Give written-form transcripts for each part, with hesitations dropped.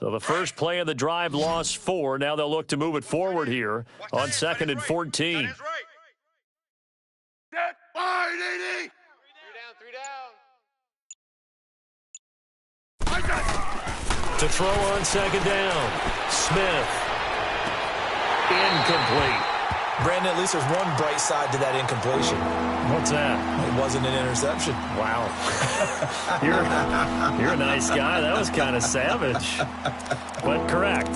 So the first play of the drive lost 4. Now they'll look to move it forward here on 2nd and 14. Set, fire, DD! 3 down. To throw on 2nd down. Smith. Incomplete. Brandon, at least there's one bright side to that incompletion. What's that? It wasn't an interception. Wow. You're a nice guy. That was kind of savage. But correct.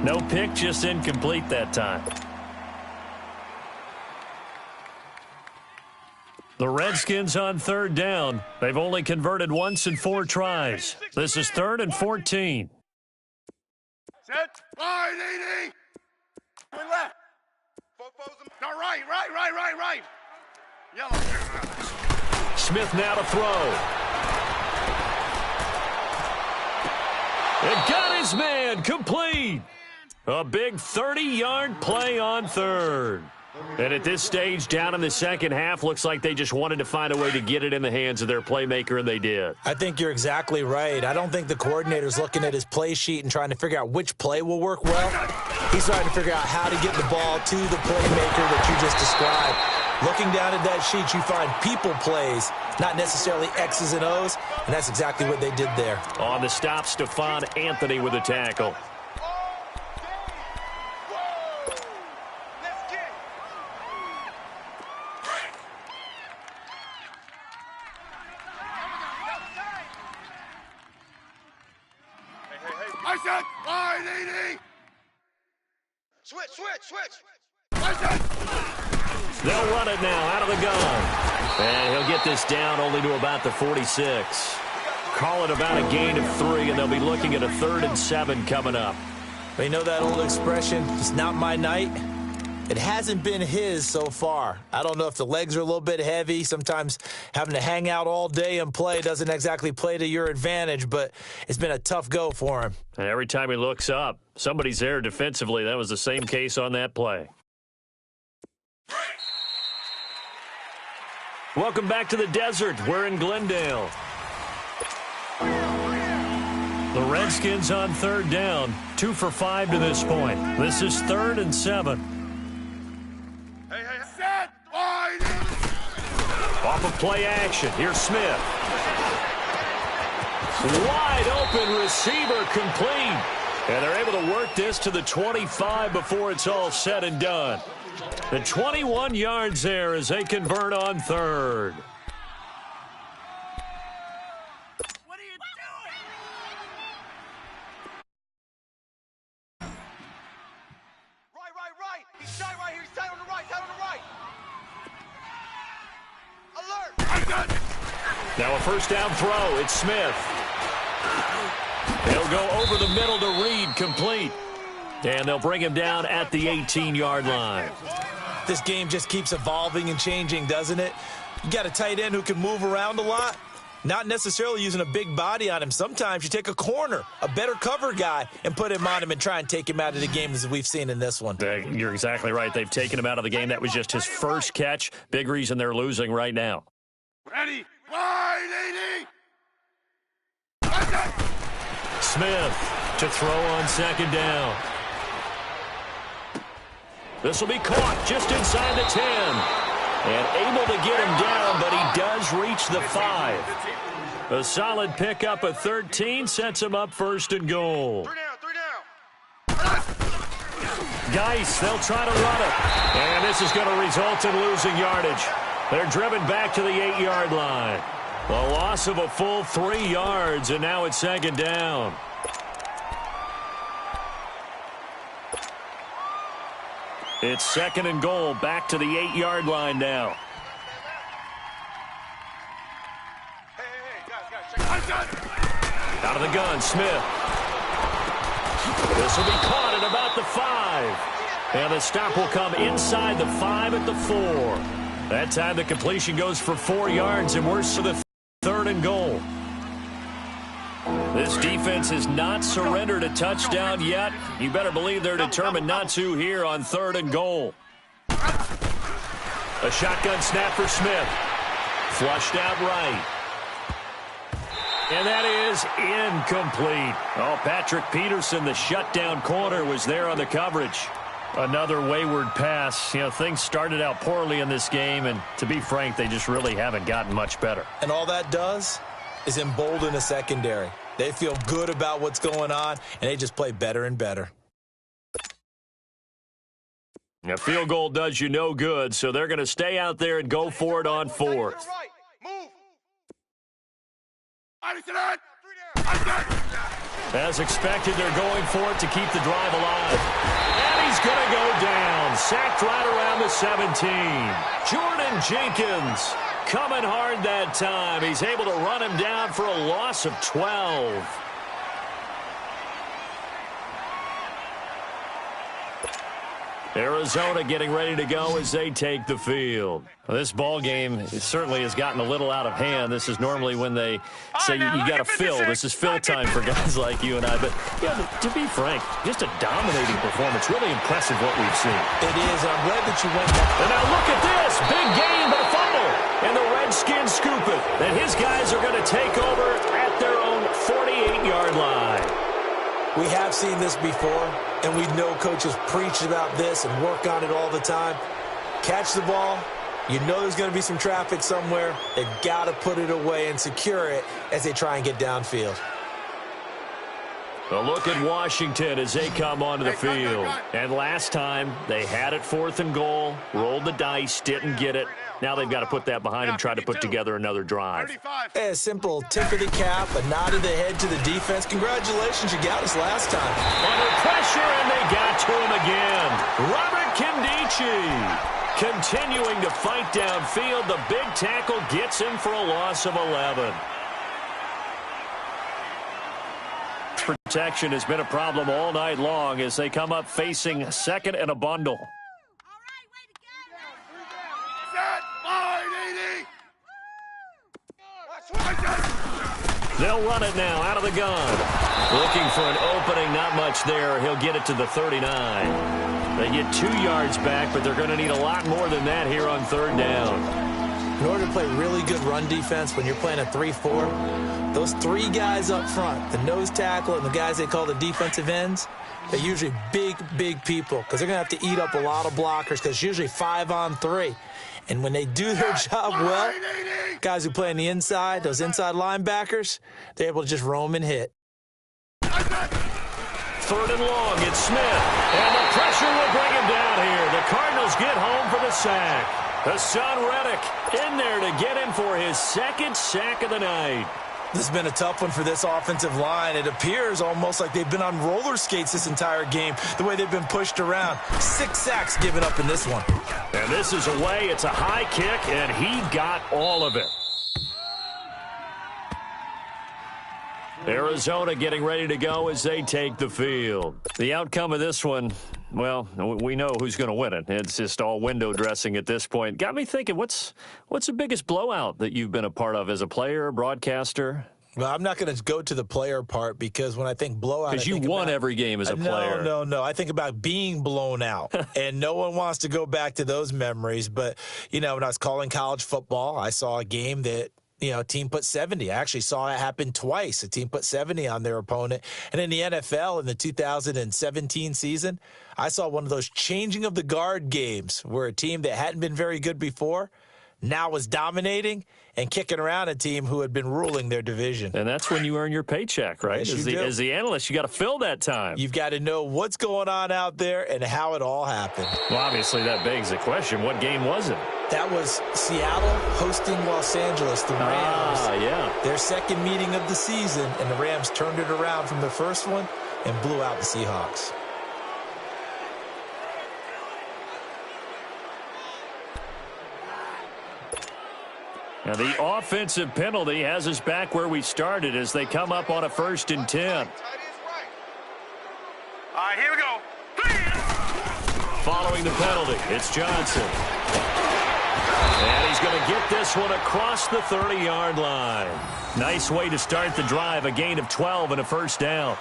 No pick, just incomplete that time. The Redskins on 3rd down. They've only converted once in 4 tries. This is 3rd and 14. Set, fire, DD! Twin left. No, right. Yellow. Smith now to throw. It got his man complete. A big 30-yard play on 3rd. And at this stage, down in the second half, looks like they just wanted to find a way to get it in the hands of their playmaker, and they did. I think you're exactly right. I don't think the coordinator's looking at his play sheet and trying to figure out which play will work well. He's trying to figure out how to get the ball to the playmaker that you just described. Looking down at that sheet, you find people plays, not necessarily X's and O's, and that's exactly what they did there. On the stop, Stephon Anthony with a tackle. I said, fire, DD! Switch! They'll run it now out of the gun. And he'll get this down only to about the 46. Call it about a gain of 3, and they'll be looking at a 3rd and 7 coming up. But you know that old expression, it's not my night? It hasn't been his so far. I don't know if the legs are a little bit heavy. Sometimes having to hang out all day and play doesn't exactly play to your advantage, but it's been a tough go for him. And every time he looks up, somebody's there defensively. That was the same case on that play. Welcome back to the desert. We're in Glendale. The Redskins on 3rd down, 2 for 5 to this point. This is 3rd and 7. Set, fire, DD! Off of play action, here's Smith. Wide open receiver complete. And they're able to work this to the 25 before it's all said and done. The 21 yards there as they convert on 3rd. What are you doing? Right. He's tied right here. He's tied on the right. Alert! Now a first down throw. It's Smith. He'll go over the middle to Reed, complete. And they'll bring him down at the 18-yard line. This game just keeps evolving and changing, doesn't it? You got a tight end who can move around a lot, not necessarily using a big body on him. Sometimes you take a corner, a better cover guy, and put him on him and try and take him out of the game as we've seen in this one. You're exactly right. They've taken him out of the game. That was just his first catch. Big reason they're losing right now. Ready, fire, DD! Smith to throw on 2nd down. This will be caught just inside the 10. And able to get him down, but he does reach the 5. A solid pickup of 13 sets him up 1st and goal. 3 down. Geis, they'll try to run it. And this is going to result in losing yardage. They're driven back to the 8-yard line. A loss of a full 3 yards, and now it's 2nd down. It's 2nd and goal, back to the 8-yard line now. Hey, guys, check it. Out of the gun, Smith. This will be caught at about the 5. And the stop will come inside the 5 at the 4. That time the completion goes for 4 yards, and we're to the 3rd and goal. This defense has not surrendered a touchdown yet. You better believe they're determined not to here on 3rd and goal. A shotgun snap for Smith. Flushed out right. And that is incomplete. Oh, Patrick Peterson, the shutdown corner, was there on the coverage. Another wayward pass. You know, things started out poorly in this game, and to be frank, they just really haven't gotten much better. And all that does is embolden the secondary. They feel good about what's going on, and they just play better and better. A field goal does you no good, so they're going to stay out there and go for it on fourth. Move. As expected, they're going for it to keep the drive alive. And he's going to go down. Sacked right around the 17. Jordan Jenkins coming hard that time. He's able to run him down for a loss of 12. Arizona getting ready to go as they take the field. Well, this ball game certainly has gotten a little out of hand. This is normally when they say you got to fill. This is fill time for guys like you and I. But yeah, to be frank, just a dominating performance. Really impressive what we've seen. It is, and I'm glad that you went back. And now look at this. Big gain, but a fumble. And the Redskins scoop it. And his guys are going to take over at their own 48-yard line. We have seen this before, and we know coaches preach about this and work on it all the time. Catch the ball. You know there's going to be some traffic somewhere. They've got to put it away and secure it as they try and get downfield. A look at Washington as they come onto the field. And last time, they had it 4th and goal, rolled the dice, didn't get it. Now they've got to put that behind them, try to put together another drive. A simple tip of the cap, a nod of the head to the defense. Congratulations, you got us last time. Under pressure, and they got to him again. Robert Kindici continuing to fight downfield. The big tackle gets him for a loss of 11. Protection has been a problem all night long as they come up facing 2nd and a bundle. They'll run it now out of the gun. Looking for an opening, not much there. He'll get it to the 39. They get 2 yards back, but they're going to need a lot more than that here on 3rd down. In order to play really good run defense when you're playing a 3-4, those 3 guys up front, the nose tackle and the guys they call the defensive ends, they're usually big, big people because they're going to have to eat up a lot of blockers because it's usually 5 on 3. And when they do their job well, guys who play on the inside, those inside linebackers, they're able to just roam and hit. 3rd and long, it's Smith. And the pressure will bring him down here. The Cardinals get home for the sack. Hassan Reddick in there to get him for his 2nd sack of the night. This has been a tough one for this offensive line. It appears almost like they've been on roller skates this entire game, the way they've been pushed around. 6 sacks given up in this one. And this is away. It's a high kick, and he got all of it. Arizona getting ready to go as they take the field. The outcome of this one, well, we know who's going to win it. It's just all window dressing at this point. Got me thinking, what's the biggest blowout that you've been a part of as a player, broadcaster? Well, I'm not going to go to the player part because when I think blowout, because you won every game as a player. No. I think about being blown out, and no one wants to go back to those memories. But, you know, when I was calling college football, I saw a game that, you know, a team put 70. I actually saw it happen twice. A team put 70 on their opponent. And in the NFL in the 2017 season, I saw one of those changing of the guard games where a team that hadn't been very good before now was dominating and kicking around a team who had been ruling their division. And that's when you earn your paycheck, right? Yes, as the analyst, you got to fill that time. You've got to know what's going on out there and how it all happened. Well, obviously that begs the question, what game was it? That was Seattle hosting Los Angeles, the Rams. Yeah. Their 2nd meeting of the season, and the Rams turned it around from the first one and blew out the Seahawks. Now the offensive penalty has us back where we started as they come up on a 1st and 10. All right, here we go. Following the penalty, it's Johnson. And he's going to get this one across the 30-yard line. Nice way to start the drive, a gain of 12 and a 1st down.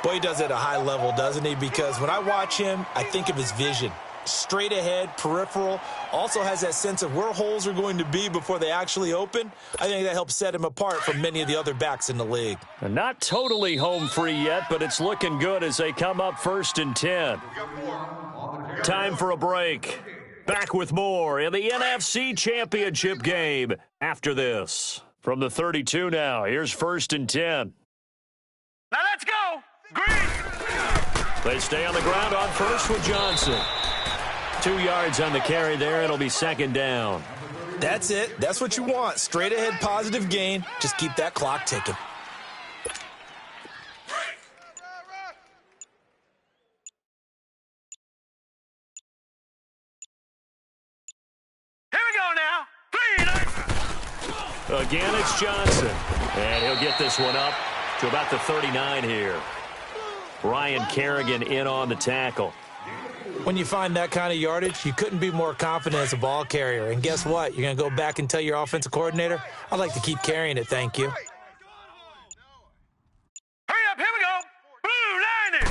Boy, he does it at a high level, doesn't he? Because when I watch him, I think of his vision. straight ahead, peripheral, also has that sense of where holes are going to be before they actually open. I think that helps set him apart from many of the other backs in the league. And not totally home free yet, but it's looking good as they come up 1st and 10. Time for a break. Back with more in the NFC Championship game after this. From the 32 now, here's 1st and 10. Now let's go. Green. They stay on the ground on first with Johnson. 2 yards on the carry there. It'll be 2nd down. That's it. That's what you want. Straight ahead, positive gain. Just keep that clock ticking. Here we go now. Green. Again, it's Johnson. And he'll get this one up to about the 39 here. Ryan Kerrigan in on the tackle. When you find that kind of yardage, you couldn't be more confident as a ball carrier. And guess what? You're going to go back and tell your offensive coordinator, I'd like to keep carrying it, thank you. Hurry up. Here we go. Blue 90.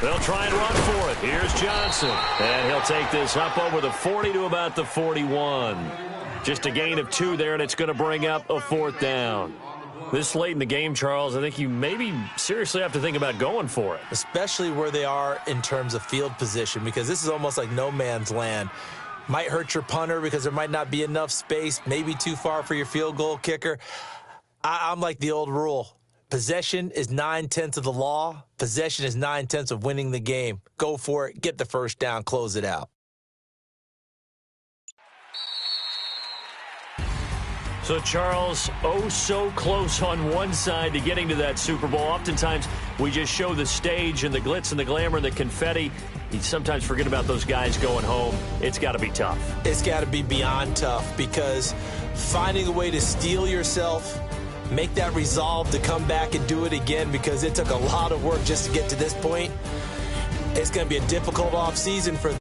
They'll try and run for it. Here's Johnson. And he'll take this up over the 40 to about the 41. Just a gain of 2 there, and it's going to bring up a 4th down. This late in the game, Charles, I think you maybe seriously have to think about going for it. Especially where they are in terms of field position, because this is almost like no man's land. Might hurt your punter because there might not be enough space, maybe too far for your field goal kicker. I'm like the old rule. Possession is 9/10 of the law. Possession is 9/10 of winning the game. Go for it. Get the first down. Close it out. So, Charles, oh so close on one side to getting to that Super Bowl. Oftentimes, we just show the stage and the glitz and the glamour and the confetti. You sometimes forget about those guys going home. It's got to be tough. It's got to be beyond tough, because finding a way to steel yourself, make that resolve to come back and do it again, because it took a lot of work just to get to this point. It's going to be a difficult offseason for